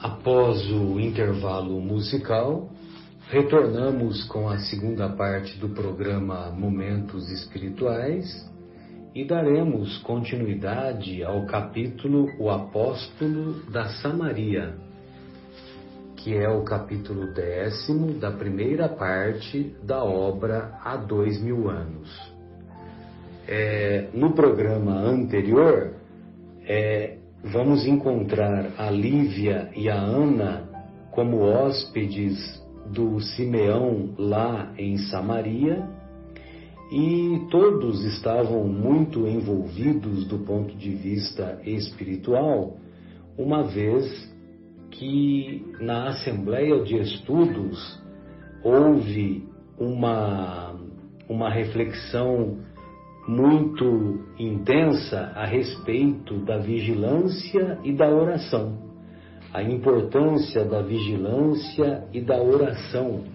Após o intervalo musical, retornamos com a segunda parte do programa Momentos Espirituais e daremos continuidade ao capítulo O Apóstolo da Samaria, que é o capítulo 10º da primeira parte da obra Há 2000 anos. No programa anterior, vamos encontrar a Lívia e a Ana como hóspedes do Simeão lá em Samaria, e todos estavam muito envolvidos do ponto de vista espiritual, uma vez que na Assembleia de Estudos houve uma reflexão muito intensa a respeito da vigilância e da oração, a importância da vigilância e da oração,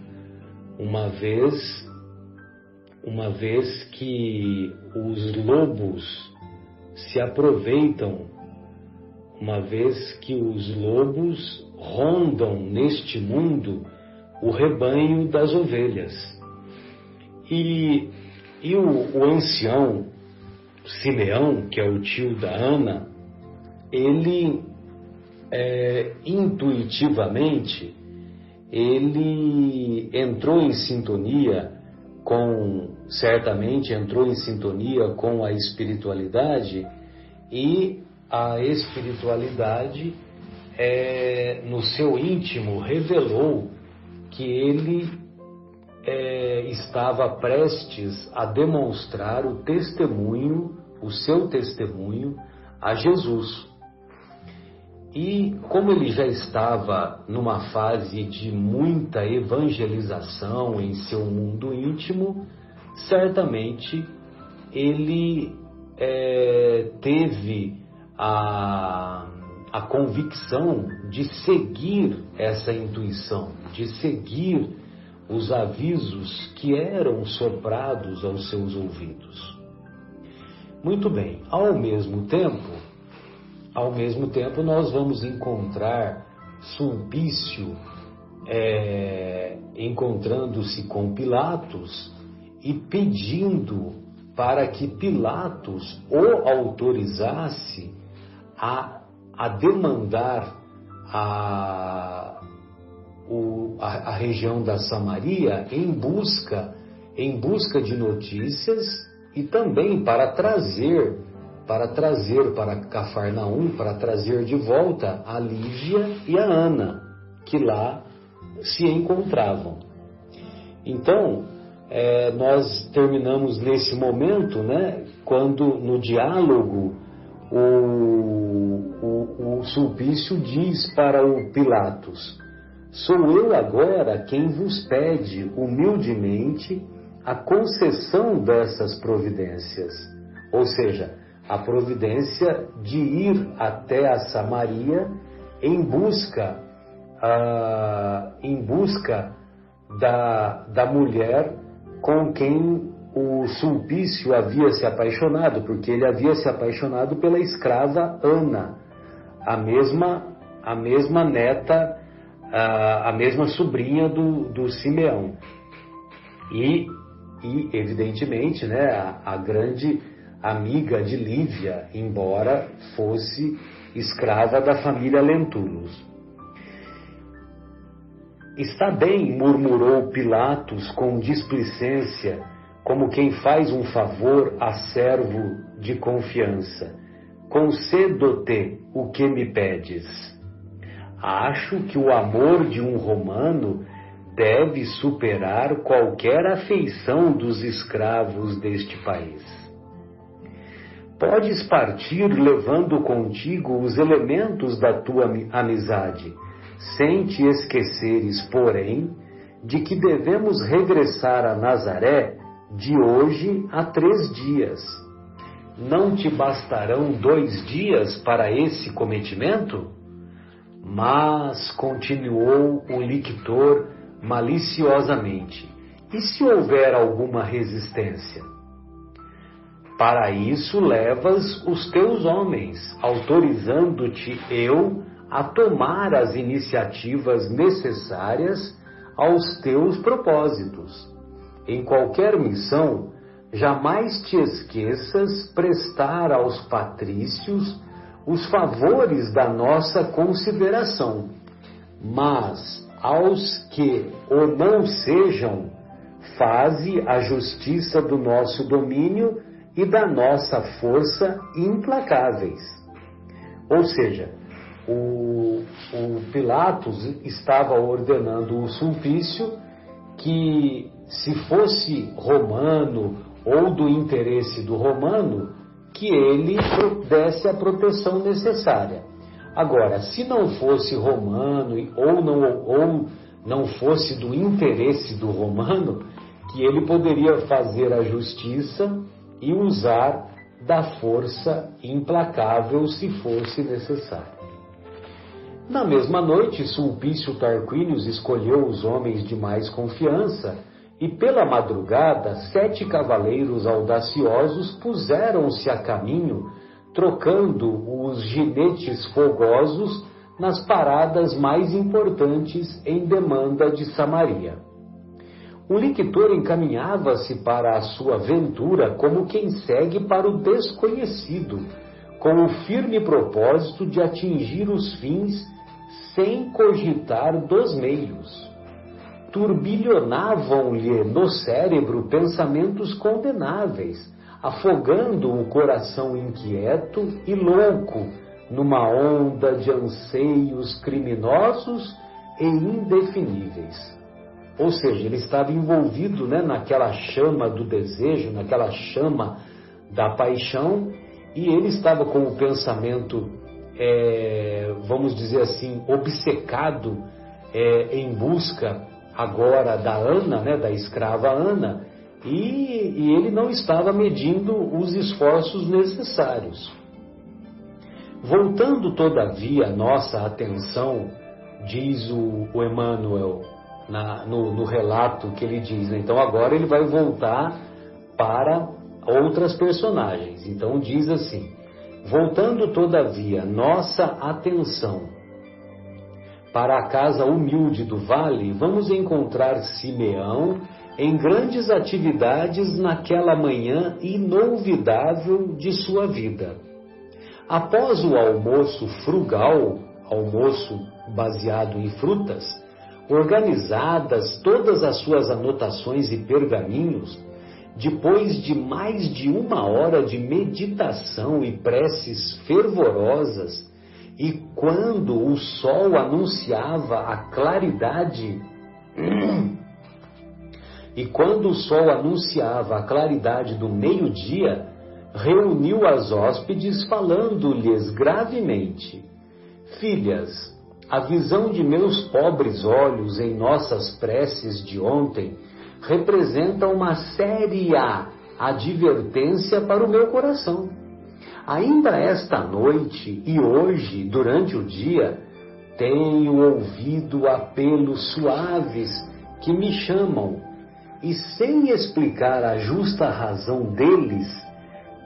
uma vez que os lobos se aproveitam, uma vez que os lobos rondam neste mundo o rebanho das ovelhas. E o ancião Simeão, que é o tio da Ana, ele intuitivamente ele entrou em sintonia com a espiritualidade, e a espiritualidade no seu íntimo revelou que ele estava prestes a demonstrar o seu testemunho a Jesus. E como ele já estava numa fase de muita evangelização em seu mundo íntimo, certamente ele teve a convicção de seguir essa intuição, de seguir os avisos que eram soprados aos seus ouvidos. Muito bem, ao mesmo tempo nós vamos encontrar Sulpício encontrando-se com Pilatos e pedindo para que Pilatos o autorizasse a demandar a região da Samaria em busca de notícias, e também para trazer para Cafarnaum, para trazer de volta a Lívia e a Ana, que lá se encontravam. Então, nós terminamos nesse momento, né, quando no diálogo o Sulpício diz para o Pilatos: sou eu agora quem vos pede humildemente a concessão dessas providências, ou seja, a providência de ir até a Samaria em busca da mulher com quem o Sulpício havia se apaixonado, porque ele havia se apaixonado pela escrava Ana, a mesma neta, a mesma sobrinha do Simeão. E evidentemente, né, a grande amiga de Lívia, embora fosse escrava da família Lentulus. Está bem, murmurou Pilatos com displicência, como quem faz um favor a servo de confiança. Concedo-te o que me pedes. Acho que o amor de um romano deve superar qualquer afeição dos escravos deste país. Podes partir levando contigo os elementos da tua amizade, sem te esqueceres, porém, de que devemos regressar a Nazaré de hoje a 3 dias. Não te bastarão 2 dias para esse cometimento? Mas, continuou o lictor maliciosamente, e se houver alguma resistência? Para isso levas os teus homens, autorizando-te eu a tomar as iniciativas necessárias aos teus propósitos. Em qualquer missão, jamais te esqueças prestar aos patrícios os favores da nossa consideração, mas aos que o não sejam, faze a justiça do nosso domínio e da nossa força implacáveis. Ou seja, o Pilatos estava ordenando o Sulpício que, se fosse romano ou do interesse do romano, que ele desse a proteção necessária. Agora, se não fosse romano ou não fosse do interesse do romano, que ele poderia fazer a justiça e usar da força implacável se fosse necessário. Na mesma noite, Sulpício Tarquínios escolheu os homens de mais confiança e, pela madrugada, 7 cavaleiros audaciosos puseram-se a caminho, trocando os ginetes fogosos nas paradas mais importantes em demanda de Samaria. O lictor encaminhava-se para a sua aventura como quem segue para o desconhecido, com o firme propósito de atingir os fins sem cogitar dos meios. Turbilhonavam-lhe no cérebro pensamentos condenáveis, afogando o coração inquieto e louco numa onda de anseios criminosos e indefiníveis. Ou seja, ele estava envolvido, naquela chama do desejo, naquela chama da paixão, e ele estava com o pensamento, vamos dizer assim, obcecado em busca agora da Ana, da escrava Ana, e ele não estava medindo os esforços necessários. Voltando, todavia, nossa atenção, diz o Emmanuel, no relato que ele diz, então agora ele vai voltar para outras personagens. Então diz assim: voltando todavia nossa atenção para a casa humilde do vale, vamos encontrar Simeão em grandes atividades naquela manhã inolvidável de sua vida. Após o almoço frugal, almoço baseado em frutas, organizadas todas as suas anotações e pergaminhos, depois de mais de 1 hora de meditação e preces fervorosas, e quando o sol anunciava a claridade, do meio-dia, reuniu as hóspedes, falando-lhes gravemente: filhas, a visão de meus pobres olhos em nossas preces de ontem representa uma séria advertência para o meu coração. Ainda esta noite e hoje, durante o dia, tenho ouvido apelos suaves que me chamam, e sem explicar a justa razão deles,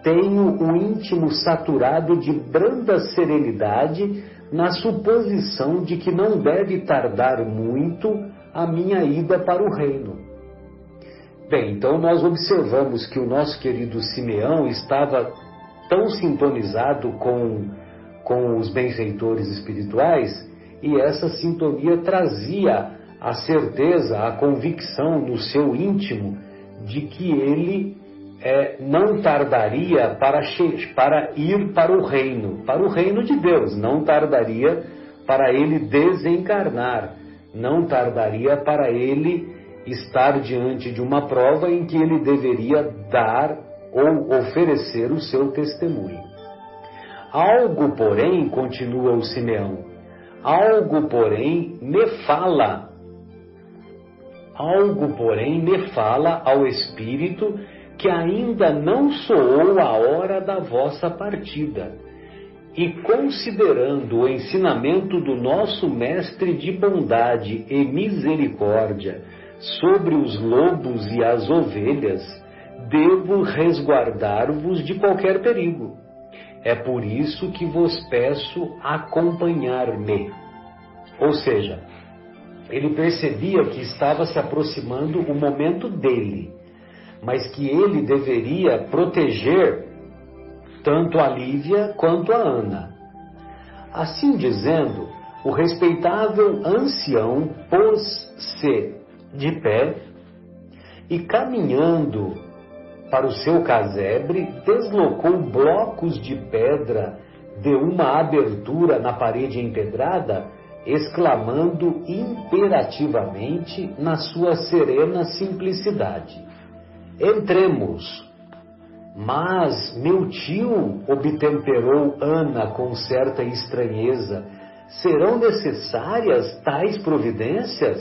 tenho o íntimo saturado de branda serenidade na suposição de que não deve tardar muito a minha ida para o reino. Bem, então nós observamos que o nosso querido Simeão estava tão sintonizado com os benfeitores espirituais, e essa sintonia trazia a certeza, a convicção no seu íntimo de que ele não tardaria para ir para o reino de Deus, não tardaria para ele desencarnar, não tardaria para ele estar diante de uma prova em que ele deveria dar ou oferecer o seu testemunho. Algo, porém, continua o Simeão, algo, porém, me fala ao espírito que ainda não soou a hora da vossa partida. E considerando o ensinamento do nosso mestre de bondade e misericórdia sobre os lobos e as ovelhas, devo resguardar-vos de qualquer perigo. É por isso que vos peço acompanhar-me. Ou seja, ele percebia que estava se aproximando o momento dele, mas que ele deveria proteger tanto a Lívia quanto a Ana. Assim dizendo, o respeitável ancião pôs-se de pé e, caminhando para o seu casebre, deslocou blocos de pedra de uma abertura na parede empedrada, exclamando imperativamente na sua serena simplicidade: entremos. Mas meu tio, obtemperou Ana com certa estranheza, serão necessárias tais providências?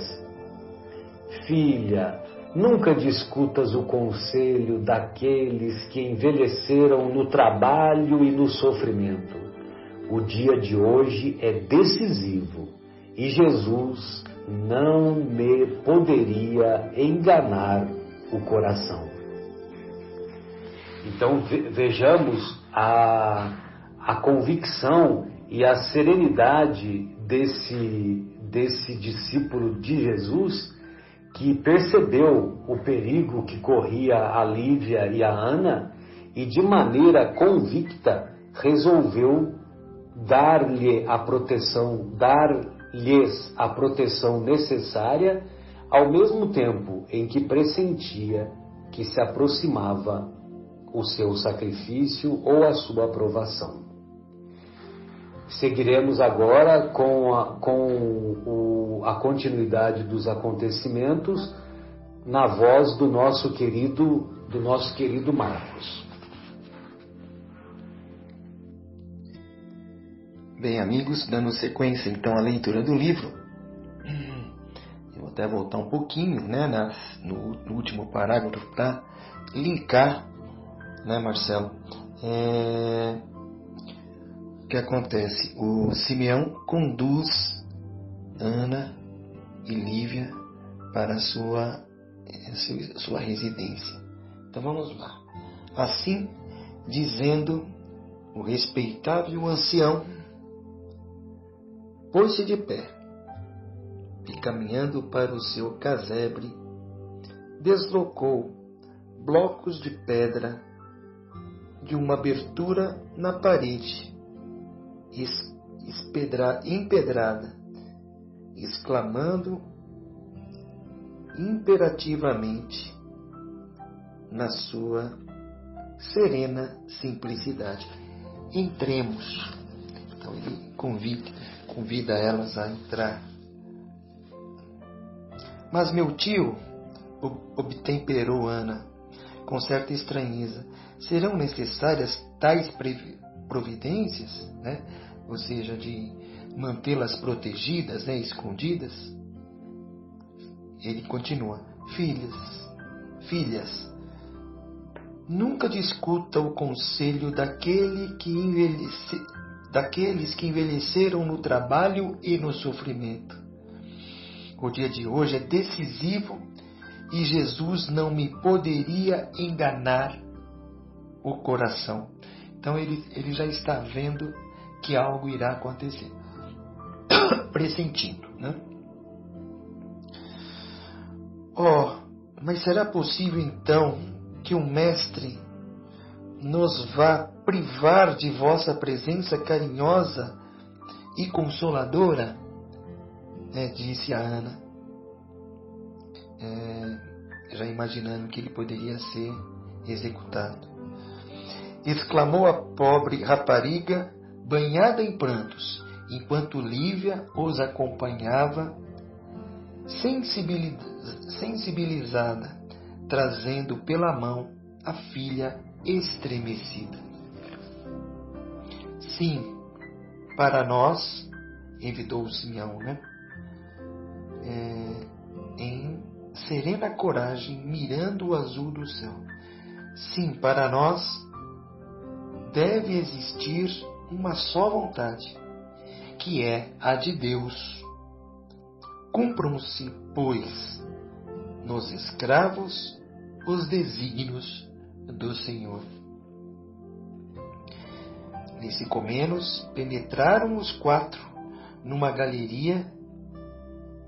Filha, nunca discutas o conselho daqueles que envelheceram no trabalho e no sofrimento. O dia de hoje é decisivo e Jesus não me poderia enganar o coração. Então vejamos a convicção e a serenidade desse discípulo de Jesus, que percebeu o perigo que corria a Lívia e a Ana e de maneira convicta resolveu dar-lhes a proteção necessária, ao mesmo tempo em que pressentia que se aproximava o seu sacrifício ou a sua aprovação. Seguiremos agora com a continuidade dos acontecimentos na voz do nosso querido Marcos. Bem, amigos, dando sequência então à leitura do livro, eu vou até voltar um pouquinho, né, no último parágrafo para linkar, né, Marcelo? O que acontece? O Simeão conduz Ana e Lívia para a sua residência. Então vamos lá. Assim, dizendo, o respeitável ancião pôs-se de pé e, caminhando para o seu casebre, deslocou blocos de pedra de uma abertura na parede empedrada, exclamando imperativamente na sua serena simplicidade: entremos. Então ele convida elas a entrar. Mas meu tio, obtemperou Ana com certa estranheza, serão necessárias tais providências, né? Ou seja, de mantê-las protegidas, né? Escondidas? Ele continua: filhas, nunca discuta o conselho daqueles que envelheceram no trabalho e no sofrimento. O dia de hoje é decisivo e Jesus não me poderia enganar o coração. Então ele já está vendo que algo irá acontecer, pressentindo, né? Mas será possível então que o Mestre nos vá privar de vossa presença carinhosa e consoladora? Disse a Ana, já imaginando que ele poderia ser executado. Exclamou a pobre rapariga, banhada em prantos, enquanto Lívia os acompanhava, sensibilizada, trazendo pela mão a filha estremecida. Sim, para nós, envidou o Simeão, né? Em serena coragem, mirando o azul do céu. Sim, para nós deve existir uma só vontade, que é a de Deus. Cumpram-se, pois, nos escravos os desígnios do Senhor. Nesse comenos, penetraram os 4 numa galeria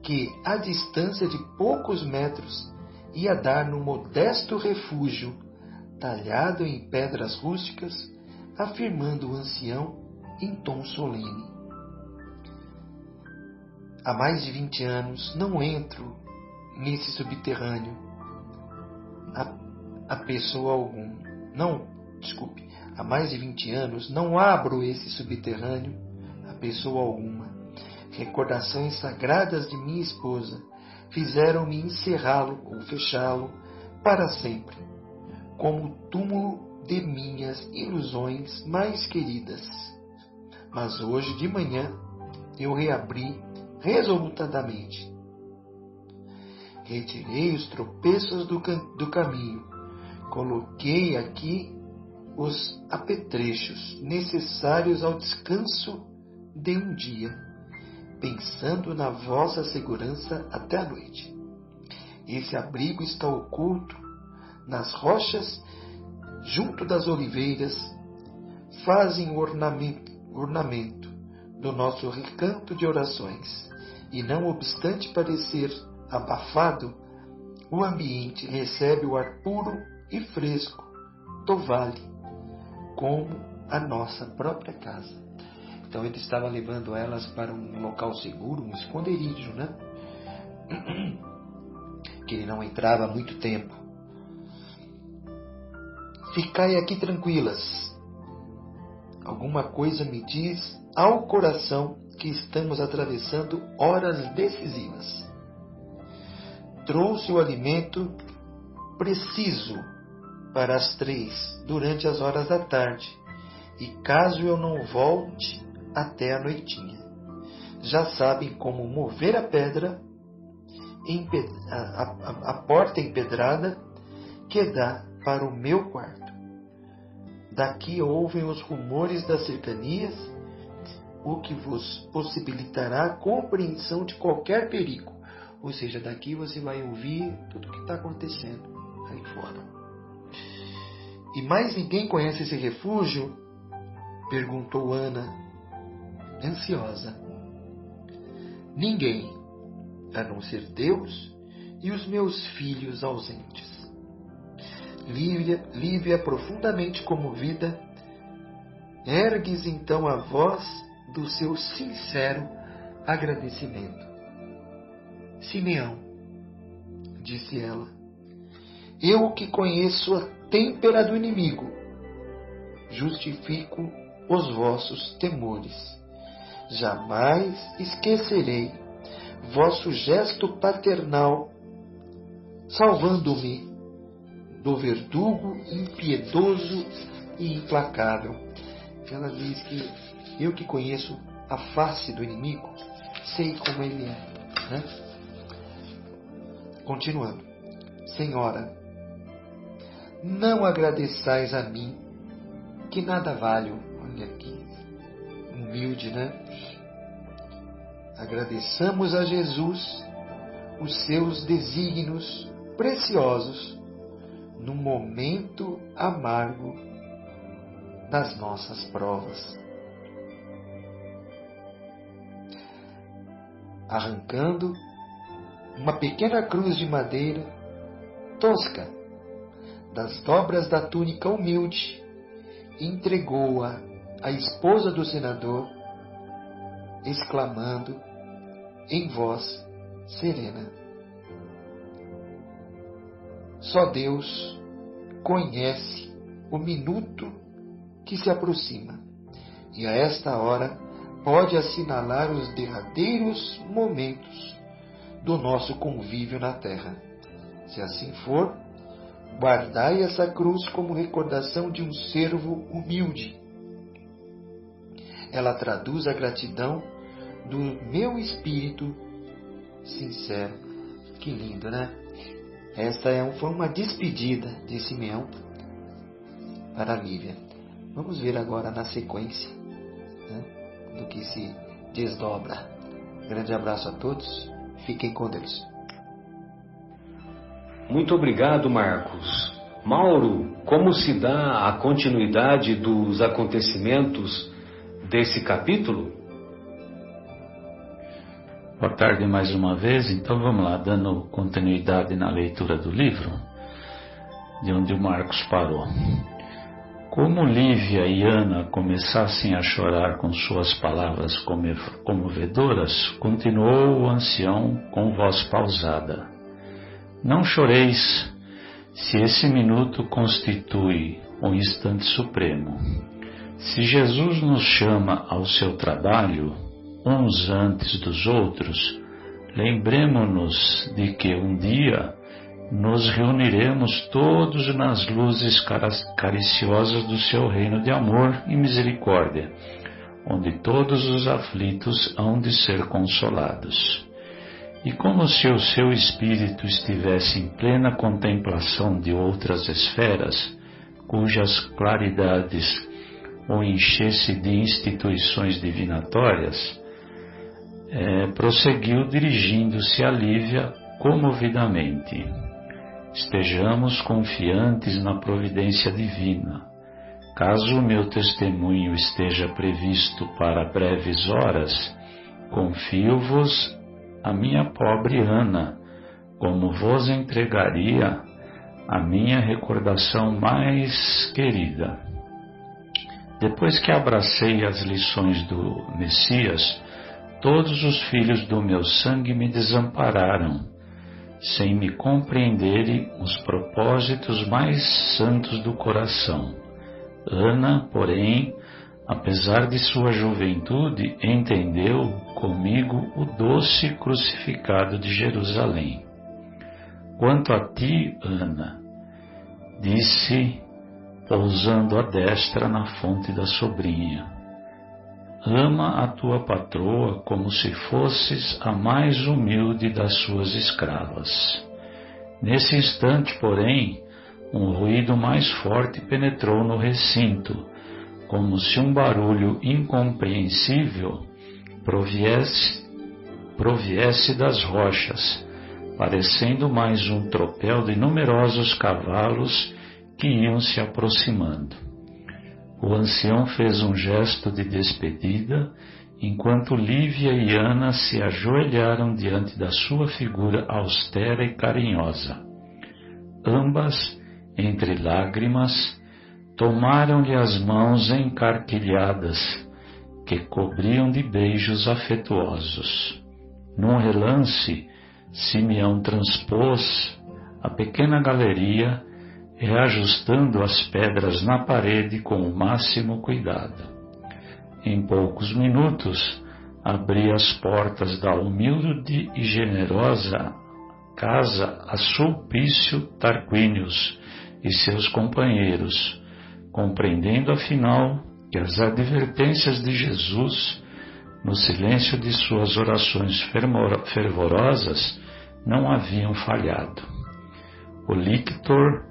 que, à distância de poucos metros, ia dar num modesto refúgio, talhado em pedras rústicas, afirmando o ancião em tom solene. Há mais de 20 anos não entro nesse subterrâneo a pessoa algum. Há mais de 20 anos não abro esse subterrâneo a pessoa alguma. Recordações sagradas de minha esposa fizeram-me encerrá-lo ou fechá-lo para sempre, como o túmulo de minhas ilusões mais queridas. Mas hoje de manhã eu reabri resolutamente. Retirei os tropeços do caminho, coloquei aqui os apetrechos necessários ao descanso de um dia, pensando na vossa segurança até a noite. Esse abrigo está oculto nas rochas, junto das oliveiras, fazem ornamento do nosso recanto de orações, e não obstante parecer abafado, o ambiente recebe o ar puro e fresco do vale, como a nossa própria casa. Então ele estava levando elas para um local seguro, um esconderijo, né? Que ele não entrava há muito tempo. Ficai aqui tranquilas. Alguma coisa me diz ao coração que estamos atravessando horas decisivas. Trouxe o alimento preciso para as 3, durante as horas da tarde, e caso eu não volte até a noitinha, já sabem como mover a pedra, a porta empedrada que dá para o meu quarto. Daqui ouvem os rumores das cercanias, o que vos possibilitará a compreensão de qualquer perigo. Ou seja, daqui você vai ouvir tudo o que está acontecendo aí fora. E mais ninguém conhece esse refúgio? Perguntou Ana, ansiosa. Ninguém, a não ser Deus e os meus filhos ausentes. Lívia, profundamente comovida, ergues então a voz do seu sincero agradecimento. Simeão, disse ela, eu que conheço a têmpera do inimigo, justifico os vossos temores. Jamais esquecerei vosso gesto paternal, salvando-me do verdugo impiedoso e implacável. Ela diz que eu que conheço a face do inimigo, sei como ele é, né? Continuando. Senhora, não agradeçais a mim, que nada valho. Olha aqui, humilde, né? Agradeçamos a Jesus os seus desígnios preciosos no momento amargo das nossas provas. Arrancando uma pequena cruz de madeira tosca das dobras da túnica humilde, entregou-a à esposa do senador, exclamando em voz serena: só Deus conhece o minuto que se aproxima, e a esta hora pode assinalar os derradeiros momentos do nosso convívio na terra. Se assim for, guardai essa cruz como recordação de um servo humilde. Ela traduz a gratidão do meu espírito sincero. Que lindo, né? Esta foi uma despedida de Simeão para Lívia. Vamos ver agora na sequência, né, do que se desdobra. Grande abraço a todos. Fiquem com Deus. Muito obrigado, Marcos. Mauro, como se dá a continuidade dos acontecimentos desse capítulo? Boa tarde mais uma vez. Então vamos lá, dando continuidade na leitura do livro, de onde o Marcos parou. Como Lívia e Ana começassem a chorar com suas palavras comovedoras, continuou o ancião com voz pausada. Não choreis, se esse minuto constitui um instante supremo. Se Jesus nos chama ao seu trabalho, uns antes dos outros, lembremo-nos de que um dia nos reuniremos todos nas luzes cariciosas do seu reino de amor e misericórdia, onde todos os aflitos hão de ser consolados. E como se o seu espírito estivesse em plena contemplação de outras esferas, cujas claridades o enchesse de instituições divinatórias, prosseguiu dirigindo-se a Lívia comovidamente. Estejamos confiantes na providência divina. Caso o meu testemunho esteja previsto para breves horas, confio-vos a minha pobre Ana, como vos entregaria a minha recordação mais querida. Depois que abracei as lições do Messias, todos os filhos do meu sangue me desampararam, sem me compreenderem os propósitos mais santos do coração. Ana, porém, apesar de sua juventude, entendeu comigo o doce crucificado de Jerusalém. Quanto a ti, Ana, disse, pousando a destra na fonte da sobrinha, ama a tua patroa como se fosses a mais humilde das suas escravas. Nesse instante, porém, um ruído mais forte penetrou no recinto, como se um barulho incompreensível proviesse das rochas, parecendo mais um tropel de numerosos cavalos que iam se aproximando. O ancião fez um gesto de despedida, enquanto Lívia e Ana se ajoelharam diante da sua figura austera e carinhosa. Ambas, entre lágrimas, tomaram-lhe as mãos encarquilhadas, que cobriam de beijos afetuosos. Num relance, Simeão transpôs a pequena galeria, reajustando as pedras na parede com o máximo cuidado. Em poucos minutos, abri as portas da humilde e generosa casa a Sulpício Tarquínios e seus companheiros, compreendendo afinal que as advertências de Jesus, no silêncio de suas orações fervorosas, não haviam falhado. O lictor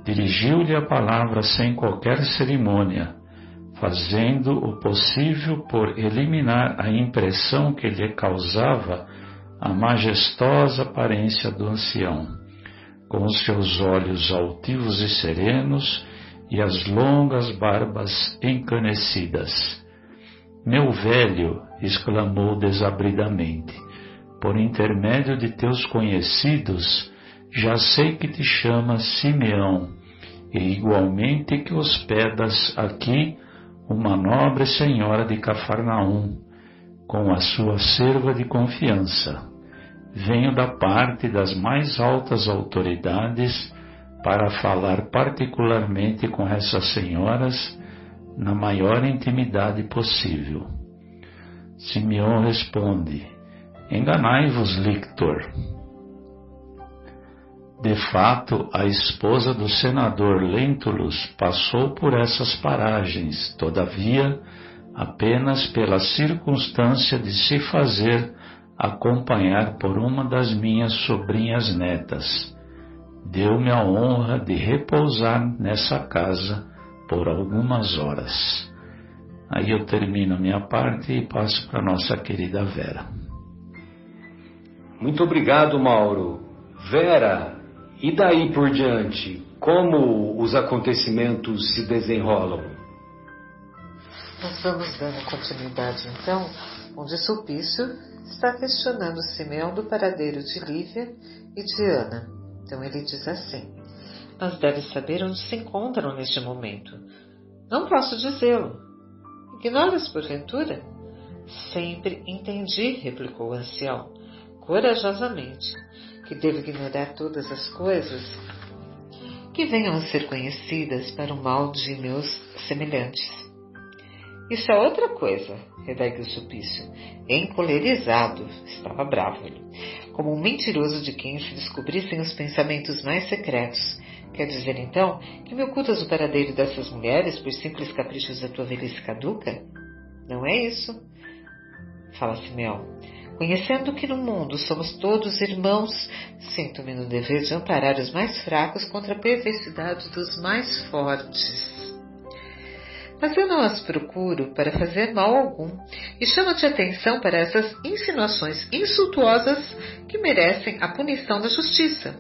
dirigiu-lhe a palavra sem qualquer cerimônia, fazendo o possível por eliminar a impressão que lhe causava a majestosa aparência do ancião, com os seus olhos altivos e serenos e as longas barbas encanecidas. Meu velho, exclamou desabridamente, por intermédio de teus conhecidos, já sei que te chamas Simeão, e igualmente que hospedas aqui uma nobre senhora de Cafarnaum, com a sua serva de confiança. Venho da parte das mais altas autoridades para falar particularmente com essas senhoras na maior intimidade possível. Simeão responde, enganai-vos, lictor. De fato, a esposa do senador Lentulus passou por essas paragens, todavia, apenas pela circunstância de se fazer acompanhar por uma das minhas sobrinhas netas. Deu-me a honra de repousar nessa casa por algumas horas. Aí eu termino a minha parte e passo para a nossa querida Vera. Muito obrigado, Mauro. Vera, e daí por diante? como os acontecimentos se desenrolam? Nós vamos dando continuidade, então, onde Sulpício está questionando Simeão do paradeiro de Lívia e de Ana. Então ele diz assim: mas deve saber onde se encontram neste momento. Não posso dizê-lo. Ignoras porventura? Sempre entendi, replicou o ancião, corajosamente, que devo ignorar todas as coisas que venham a ser conhecidas para o mal de meus semelhantes. Isso é outra coisa, redarguiu Sulpício, encolerizado, estava bravo ele, como um mentiroso de quem se descobrissem os pensamentos mais secretos. Quer dizer, então, que me ocultas o paradeiro dessas mulheres por simples caprichos da tua velhice caduca? Não é isso, fala Simeão. Conhecendo que no mundo somos todos irmãos, sinto-me no dever de amparar os mais fracos contra a perversidade dos mais fortes. Mas eu não as procuro para fazer mal algum, e chamo-te atenção para essas insinuações insultuosas que merecem a punição da justiça.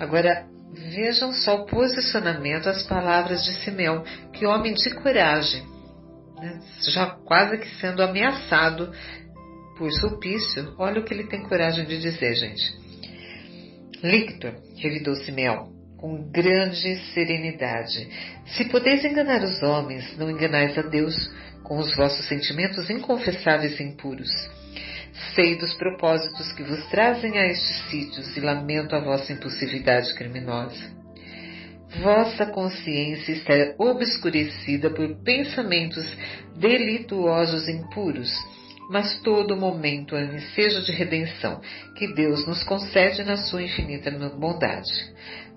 Agora, vejam só o posicionamento, as palavras de Simeão, que homem de coragem, né? Já quase que sendo ameaçado por Sulpício. Olha o que ele tem coragem de dizer, gente. Lictor, revidou Simeão, com grande serenidade, se podeis enganar os homens, não enganais a Deus com os vossos sentimentos inconfessáveis e impuros. Sei dos propósitos que vos trazem a estes sítios e lamento a vossa impulsividade criminosa. Vossa consciência está obscurecida por pensamentos delituosos e impuros, mas todo momento é um ensejo de redenção que Deus nos concede na sua infinita bondade.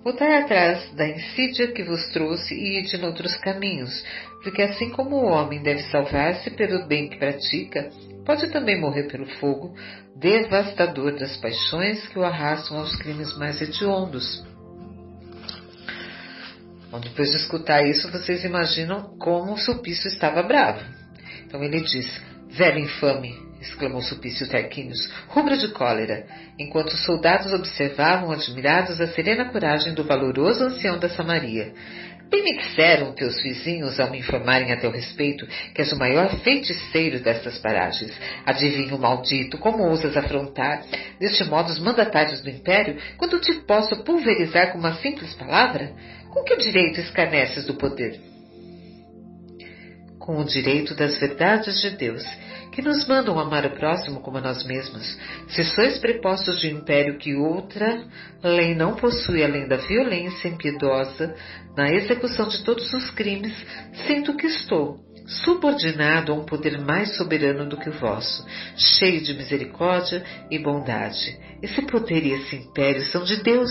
Voltai atrás da insídia que vos trouxe e ide noutros caminhos, porque assim como o homem deve salvar-se pelo bem que pratica, pode também morrer pelo fogo devastador das paixões que o arrastam aos crimes mais hediondos. Bom, depois de escutar isso, vocês imaginam como o Sulpício estava bravo. Então ele diz: velho infame, exclamou Sulpício Tarquínios, rubro de cólera, enquanto os soldados observavam admirados a serena coragem do valoroso ancião da Samaria. Bem me disseram teus vizinhos ao me informarem a teu respeito que és o maior feiticeiro destas paragens. Adivinho maldito, como ousas afrontar deste modo os mandatários do império, quando te posso pulverizar com uma simples palavra? Com que direito escarneces do poder? Com o direito das verdades de Deus, que nos mandam amar o próximo como a nós mesmos. Se sois prepostos de um império que outra lei não possui além da violência impiedosa na execução de todos os crimes, sinto que estou subordinado a um poder mais soberano do que o vosso, cheio de misericórdia e bondade. Esse poder e esse império são de Deus,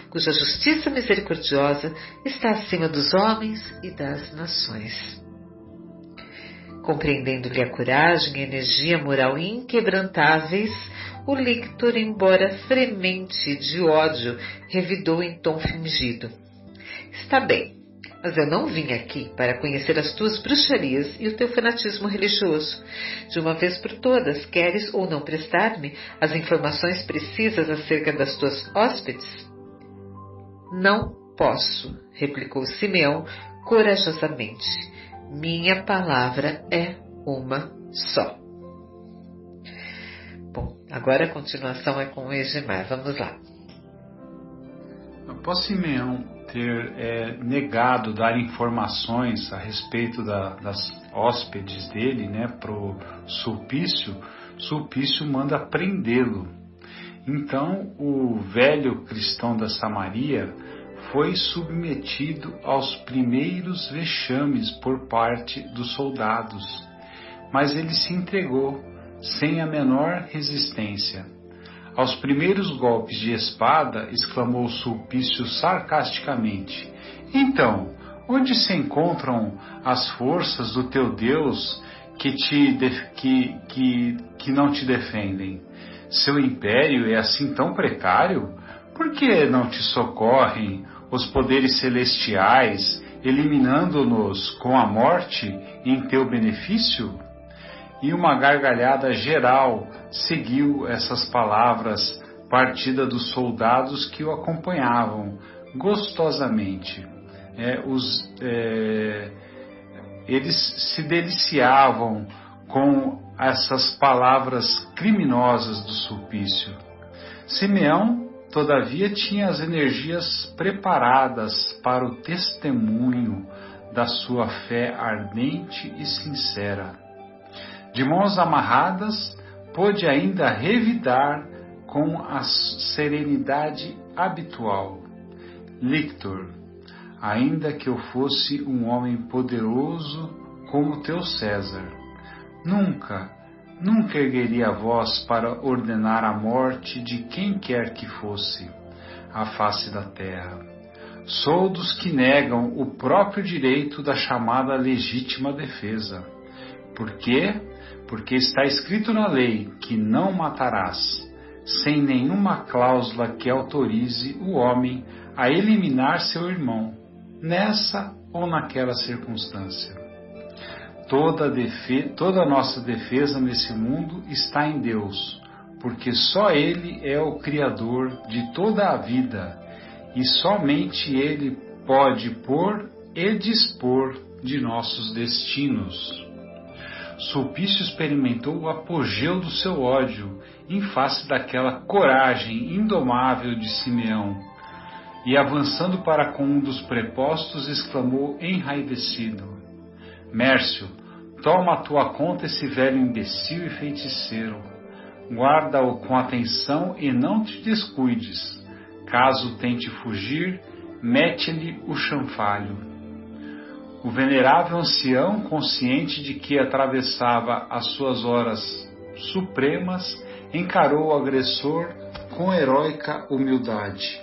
cuja justiça misericordiosa está acima dos homens e das nações. Compreendendo-lhe a coragem e a energia moral inquebrantáveis, o lictor, embora fremente de ódio, revidou em tom fingido: está bem, mas eu não vim aqui para conhecer as tuas bruxarias e o teu fanatismo religioso. De uma vez por todas, queres ou não prestar-me as informações precisas acerca das tuas hóspedes? Não posso, replicou Simeão corajosamente. Minha palavra é uma só. Bom, agora a continuação é com o Egemar. Vamos lá. Após Simeão ter negado dar informações a respeito das hóspedes dele, né, para o Sulpício manda prendê-lo. Então o velho cristão da Samaria foi submetido aos primeiros vexames por parte dos soldados, mas ele se entregou sem a menor resistência. Aos primeiros golpes de espada, exclamou Sulpício sarcasticamente: então, onde se encontram as forças do teu Deus que não te defendem? Seu império é assim tão precário? Por que não te socorrem os poderes celestiais, eliminando-nos com a morte em teu benefício? E uma gargalhada geral seguiu essas palavras, partida dos soldados que o acompanhavam, gostosamente. Eles se deliciavam com essas palavras criminosas do Sulpício. Simeão, todavia, tinha as energias preparadas para o testemunho da sua fé ardente e sincera. De mãos amarradas, pôde ainda revidar com a serenidade habitual: Lictor, ainda que eu fosse um homem poderoso como teu César, nunca ergueria a voz para ordenar a morte de quem quer que fosse à face da terra. Sou dos que negam o próprio direito da chamada legítima defesa. Por quê? Porque está escrito na lei que não matarás, sem nenhuma cláusula que autorize o homem a eliminar seu irmão, nessa ou naquela circunstância. Toda a nossa defesa nesse mundo está em Deus, porque só Ele é o Criador de toda a vida, e somente Ele pode pôr e dispor de nossos destinos. Sulpício experimentou o apogeu do seu ódio em face daquela coragem indomável de Simeão, e avançando para com um dos prepostos, exclamou enraivecido: Mércio, toma à tua conta esse velho imbecil e feiticeiro. Guarda-o com atenção e não te descuides. Caso tente fugir, mete-lhe o chanfalho. O venerável ancião, consciente de que atravessava as suas horas supremas, encarou o agressor com heróica humildade.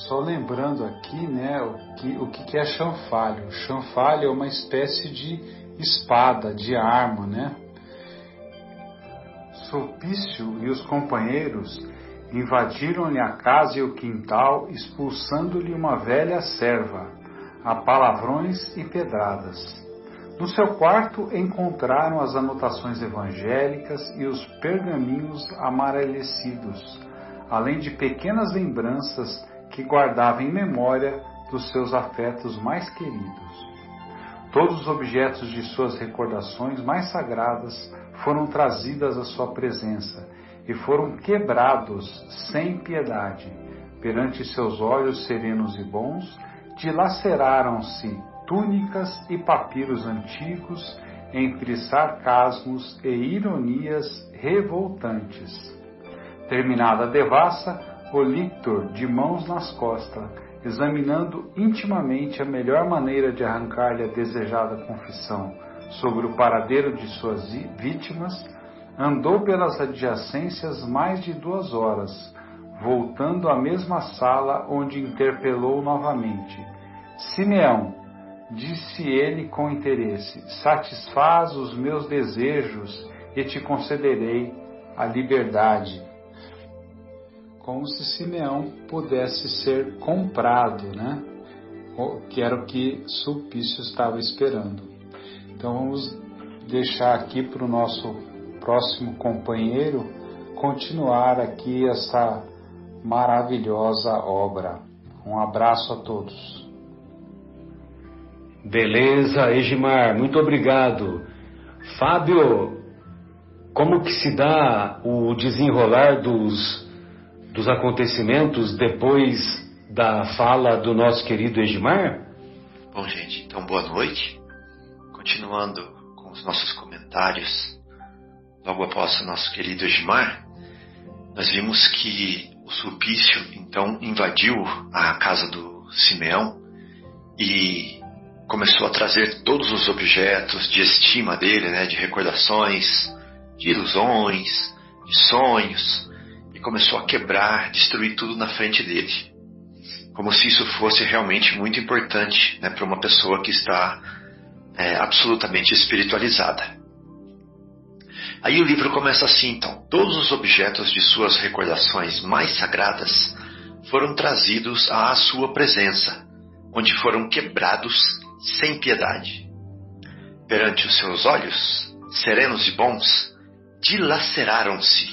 Só lembrando aqui, o que é chanfalho. Chanfalho é uma espécie de espada, de arma, Sulpício e os companheiros invadiram-lhe a casa e o quintal, expulsando-lhe uma velha serva, a palavrões e pedradas. No seu quarto encontraram as anotações evangélicas e os pergaminhos amarelecidos, além de pequenas lembranças que guardava em memória dos seus afetos mais queridos. Todos os objetos de suas recordações mais sagradas foram trazidas à sua presença e foram quebrados sem piedade. Perante seus olhos serenos e bons, dilaceraram-se túnicas e papiros antigos entre sarcasmos e ironias revoltantes. Terminada a devassa, o lictor, de mãos nas costas, examinando intimamente a melhor maneira de arrancar-lhe a desejada confissão sobre o paradeiro de suas vítimas, andou pelas adjacências mais de 2 horas, voltando à mesma sala onde interpelou novamente. Simeão, disse ele com interesse, satisfaz os meus desejos e te concederei a liberdade. Como se Simeão pudesse ser comprado, Que era o que Sulpício estava esperando. Então vamos deixar aqui para o nosso próximo companheiro continuar aqui essa maravilhosa obra. Um abraço a todos. Beleza, Egimar, muito obrigado. Fábio, como que se dá o desenrolar dos acontecimentos depois da fala do nosso querido Egimar? Bom, gente, então boa noite. Continuando com os nossos comentários, logo após o nosso querido Egimar, nós vimos que o Sulpício então invadiu a casa do Simeão e começou a trazer todos os objetos de estima dele, de recordações, de ilusões, de sonhos, e começou a quebrar, destruir tudo na frente dele. Como se isso fosse realmente muito importante para uma pessoa que está absolutamente espiritualizada. Aí o livro começa assim, então. Todos os objetos de suas recordações mais sagradas foram trazidos à sua presença, onde foram quebrados sem piedade. Perante os seus olhos, serenos e bons, dilaceraram-se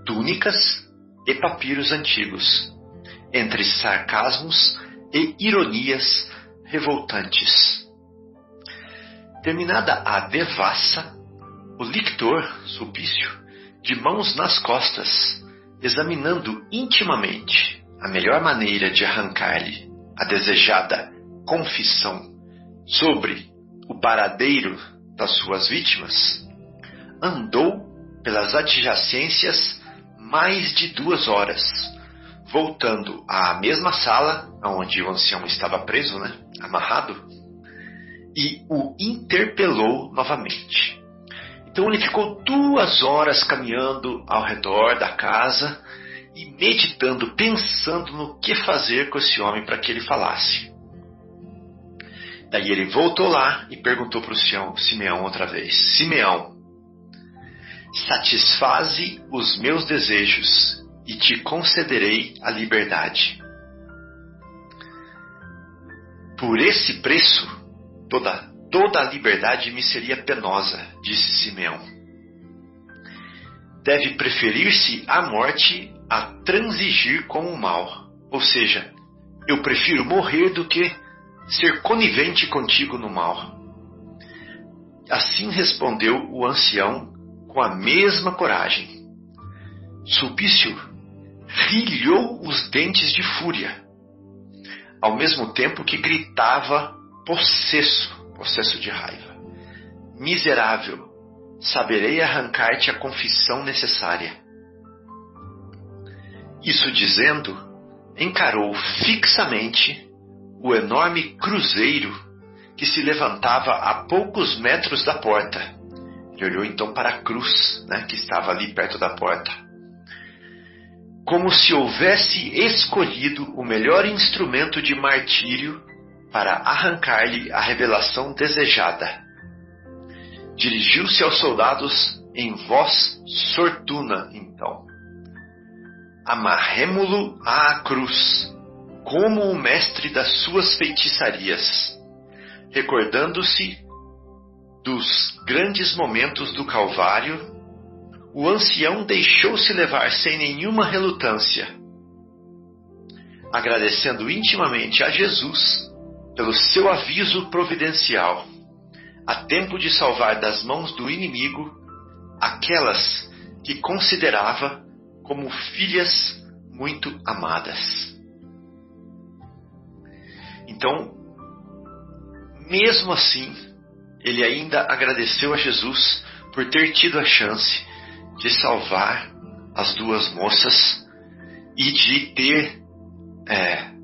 túnicas e papiros antigos, entre sarcasmos e ironias revoltantes. Terminada a devassa, o lictor, Sulpício, de mãos nas costas, examinando intimamente a melhor maneira de arrancar-lhe a desejada confissão sobre o paradeiro das suas vítimas, andou pelas adjacências mais de 2 horas, voltando à mesma sala onde o ancião estava preso, amarrado, e o interpelou novamente. Então ele ficou 2 horas caminhando ao redor da casa e meditando, pensando no que fazer com esse homem para que ele falasse. Daí ele voltou lá e perguntou para o Simeão outra vez: Simeão, satisfaze os meus desejos e te concederei a liberdade. Por esse preço, toda a liberdade me seria penosa, disse Simeão. Deve preferir-se a morte a transigir com o mal. Ou seja, eu prefiro morrer do que ser conivente contigo no mal. Assim respondeu o ancião com a mesma coragem. Sulpício rilhou os dentes de fúria, ao mesmo tempo que gritava possesso de raiva. Miserável, saberei arrancar-te a confissão necessária. Isso dizendo, encarou fixamente o enorme cruzeiro que se levantava a poucos metros da porta. Ele olhou então para a cruz, que estava ali perto da porta, como se houvesse escolhido o melhor instrumento de martírio para arrancar-lhe a revelação desejada. Dirigiu-se aos soldados em voz sortuna, então: amarremo-lo à cruz, como o mestre das suas feitiçarias, recordando-se dos grandes momentos do Calvário. O ancião deixou-se levar sem nenhuma relutância, agradecendo intimamente a Jesus pelo seu aviso providencial, a tempo de salvar das mãos do inimigo aquelas que considerava como filhas muito amadas. Então, mesmo assim, ele ainda agradeceu a Jesus por ter tido a chance de salvar as 2 moças e de ter,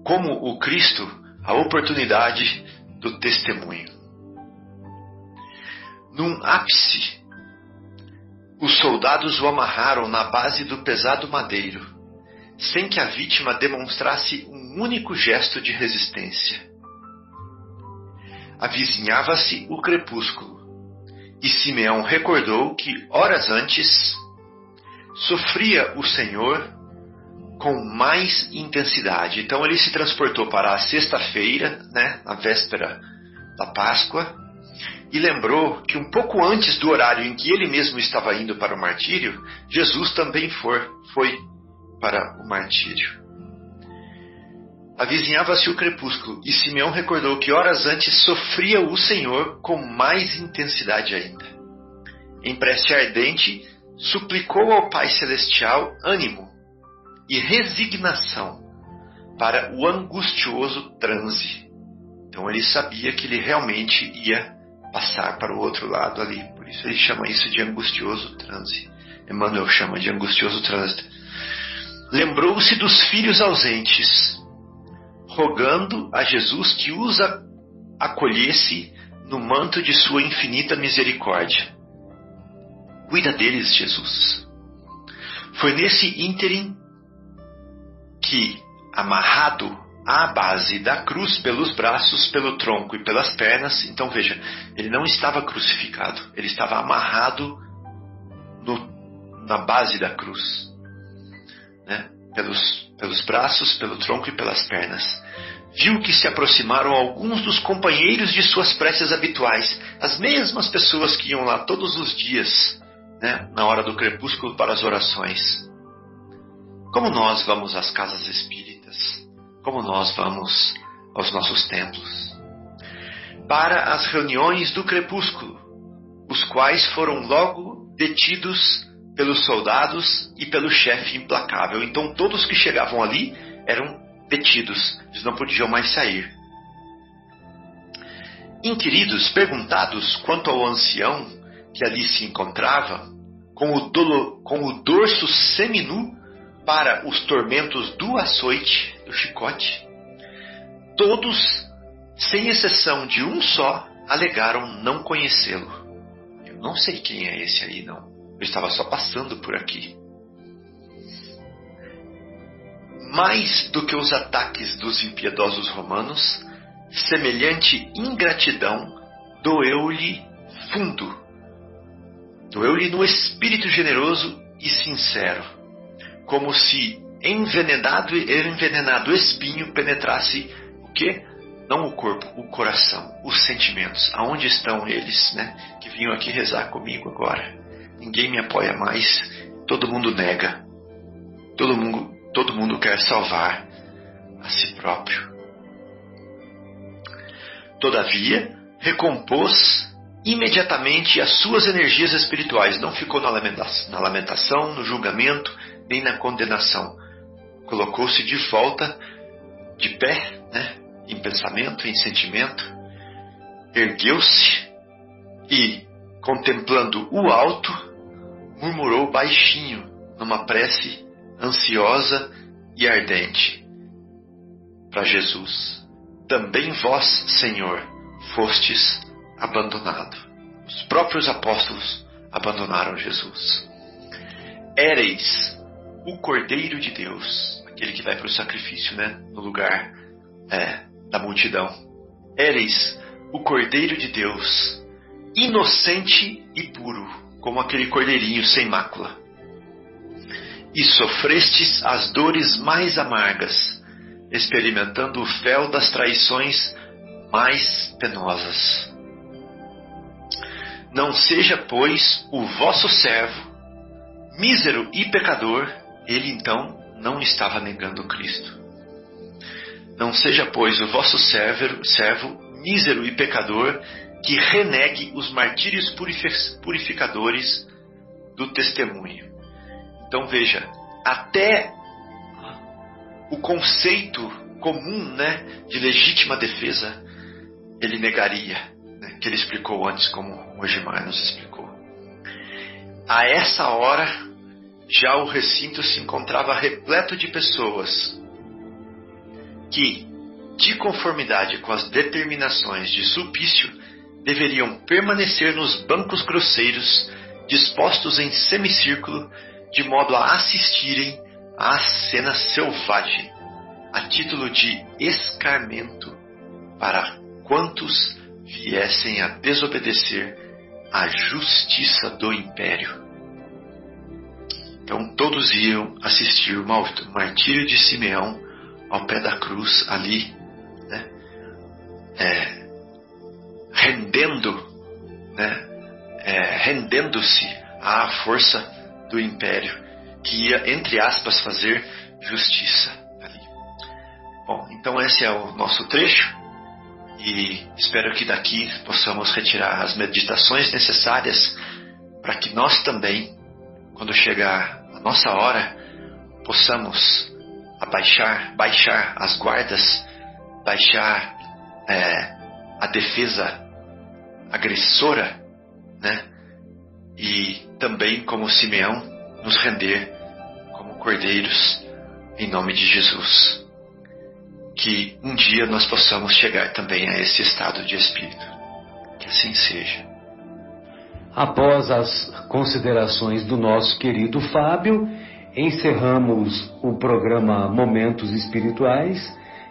como o Cristo, a oportunidade do testemunho. Num ápice, os soldados o amarraram na base do pesado madeiro, sem que a vítima demonstrasse um único gesto de resistência. Avizinhava-se o crepúsculo, e Simeão recordou que, horas antes, sofria o Senhor com mais intensidade. Então ele se transportou para a sexta-feira, a véspera da Páscoa, e lembrou que um pouco antes do horário em que ele mesmo estava indo para o martírio, Jesus também foi para o martírio. Avizinhava-se o crepúsculo, e Simeão recordou que horas antes sofria o Senhor com mais intensidade ainda. Em prece ardente, suplicou ao Pai Celestial ânimo e resignação para o angustioso transe. Então ele sabia que ele realmente ia passar para o outro lado ali. Por isso ele chama isso de angustioso transe. Emmanuel chama de angustioso transe. Lembrou-se dos filhos ausentes, rogando a Jesus que os acolhesse no manto de sua infinita misericórdia. Cuida deles, Jesus. Foi nesse ínterim que, amarrado à base da cruz pelos braços, pelo tronco e pelas pernas, então veja, ele não estava crucificado, ele estava amarrado na base da cruz, pelos braços, pelo tronco e pelas pernas. Viu que se aproximaram alguns dos companheiros de suas preces habituais, as mesmas pessoas que iam lá todos os dias, na hora do crepúsculo para as orações. Como nós vamos às casas espíritas, como nós vamos aos nossos templos, para as reuniões do crepúsculo, os quais foram logo detidos pelos soldados e pelo chefe implacável. Então todos que chegavam ali eram detidos, eles não podiam mais sair. Inquiridos, perguntados quanto ao ancião que ali se encontrava, com o dorso seminu para os tormentos do açoite, do chicote, todos, sem exceção de um só, alegaram não conhecê-lo. Eu não sei quem é esse aí, não. Eu estava só passando por aqui. Mais do que os ataques dos impiedosos romanos, semelhante ingratidão doeu-lhe fundo. Doeu-lhe no espírito generoso e sincero, como se envenenado espinho penetrasse o quê? Não o corpo, o coração, os sentimentos. Aonde estão eles, né? Que vinham aqui rezar comigo agora. Ninguém me apoia mais, todo mundo nega. Todo mundo quer salvar a si próprio. Todavia, recompôs imediatamente as suas energias espirituais. Não ficou na lamentação, no julgamento, nem na condenação. Colocou-se de volta, de pé, né? Em pensamento, em sentimento. Ergueu-se e, contemplando o alto, murmurou baixinho, numa prece ansiosa e ardente, para Jesus: também vós, Senhor, fostes abandonado. Os próprios apóstolos abandonaram Jesus. Éreis o Cordeiro de Deus, aquele que vai para o sacrifício, né, no lugar da multidão. Éreis o Cordeiro de Deus, inocente e puro, como aquele cordeirinho sem mácula. E sofrestes as dores mais amargas, experimentando o fel das traições mais penosas. Não seja, pois, o vosso servo, mísero e pecador. Ele, então, não estava negando Cristo. Não seja, pois, o vosso servo, mísero e pecador, que renegue os martírios purificadores do testemunho. Então veja, até o conceito comum, né, de legítima defesa, ele negaria, né, que ele explicou antes, como o Ogimar nos explicou. A essa hora, já o recinto se encontrava repleto de pessoas que, de conformidade com as determinações de Sulpício, deveriam permanecer nos bancos grosseiros, dispostos em semicírculo, de modo a assistirem à cena selvagem, a título de escarmento para quantos viessem a desobedecer à justiça do império. Então todos iam assistir o martírio de Simeão ao pé da cruz, ali, né, rendendo-se à força do império, que ia, entre aspas, fazer justiça ali. Bom, então esse é o nosso trecho, e espero que daqui possamos retirar as meditações necessárias para que nós também, quando chegar a nossa hora, possamos baixar as guardas, baixar a defesa agressora, né? E também, como Simeão, nos render como cordeiros em nome de Jesus. Que um dia nós possamos chegar também a esse estado de espírito. Que assim seja. Após as considerações do nosso querido Fábio, encerramos o programa Momentos Espirituais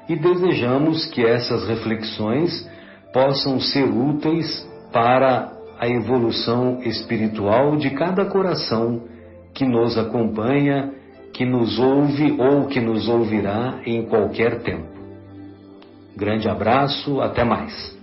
e desejamos que essas reflexões possam ser úteis para a evolução espiritual de cada coração que nos acompanha, que nos ouve ou que nos ouvirá em qualquer tempo. Grande abraço, até mais.